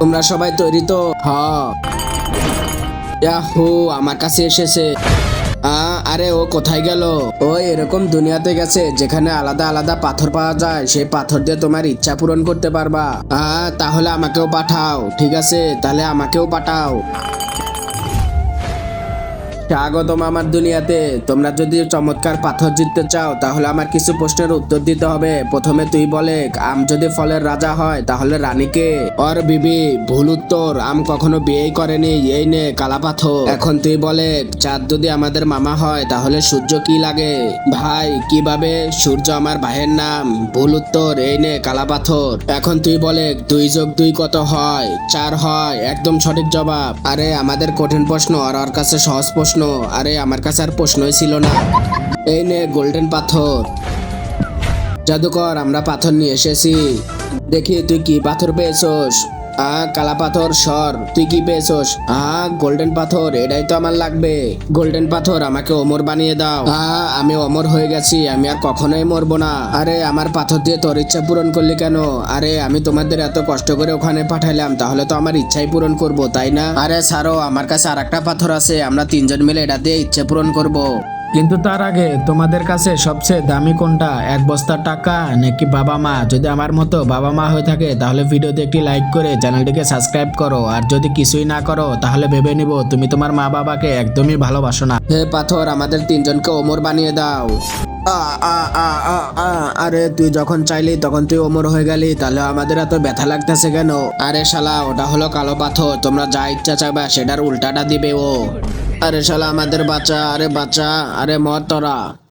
তোমরা সবাই তৈরি তো? হ্যাঁ। ইয়াহু, আমার কাছে এসেছে। আরে ও কোথায় গেল? ও এরকম দুনিয়াতে গেছে যেখানে আলাদা আলাদা পাথর পাওয়া যায়, সেই পাথর দিয়ে তোমার ইচ্ছা পূরণ করতে পারবা। তাহলে আমাকেও পাঠাও। ঠিক আছে, তাহলে আমাকেও পাঠাও। স্বাগতম আমার দুনিয়াতে। তোমরা যদি চমৎকার পাথর জিততে চাও তাহলে আমার কিছু প্রশ্নের উত্তর দিতে হবে। প্রথমে তুই বলে, আম যদি ফলের রাজা হয় তাহলে রানীকে? ওর বিবি। ভুল উত্তর, আম কখনো বিয়েই করেনি। এই নে কালা পাথর। এখন তুই বলে, চাঁদ যদি আমাদের মামা হয় তাহলে সূর্য কি লাগে? ভাই, কিভাবে? সূর্য আমার ভাইয়ের নাম। ভুল উত্তর, এই নে কালা পাথর। এখন তুই বলে, 2+2 কত হয়? 4 হয়। একদম সঠিক জবাব। আরে আমাদের কঠিন প্রশ্ন আর ওর কাছে সহজ প্রশ্ন। আরে আমার কাছে আর প্রশ্নই ছিল না। এই নে গোল্ডেন পাথর। জাদুকর, আমরা পাথর নিয়ে এসেছি। দেখি তুই কি পাথর পেয়েছস। কালা পাথর সর। তুই কি পেয়েছস? গোল্ডেন পাথর। এটাই তো আমার লাগবে। গোল্ডেন পাথর, আমাকে অমর বানিয়ে দাও। আমি অমর হয়ে গেছি, আমি আর কখনোই মরবো না। আরে আমার পাথর দিয়ে তোর ইচ্ছা পূরণ করলি কেন? আরে আমি তোমাদের এত কষ্ট করে ওখানে পাঠাইলাম, তাহলে তো আমার ইচ্ছাই পূরণ করব, তাই না? আরে ছাড়ো, আমার কাছে আর একটা পাথর আছে, আমরা 3জন মিলে এটা দিয়ে ইচ্ছা পূরণ করব। কিন্তু তার আগে তোমাদের কাছে সবচেয়ে দামি কোনটা? 1 বস্তা টাকা নাকি বাবা মা? যদি আমার মতো বাবা মা হয়ে থাকে তাহলে ভিডিওতে একটি লাইক করে চ্যানেলটিকে সাবস্ক্রাইব করো, আর যদি কিছুই না করো তাহলে ভেবে নিব তুমি তোমার মা বাবাকে একদমই ভালোবাসো না। হে পাথর, আমাদের 3জনকে ওমর বানিয়ে দাও। আ আ আ আ আ আরে তুই যখন চাইলি তখন তুই ওমর হয়ে গেলি, তাহলে আমাদের এত ব্যথা লাগতেছে কেন? আরে শালা, ওটা হলো কালো পাথর। তোমরা যা ইচ্ছা চাইবা সেটার উল্টাটা দিবে ও। আরে শালা, আমাদের বাচ্চা। আরে বাচ্চা, আরে মর তোরা।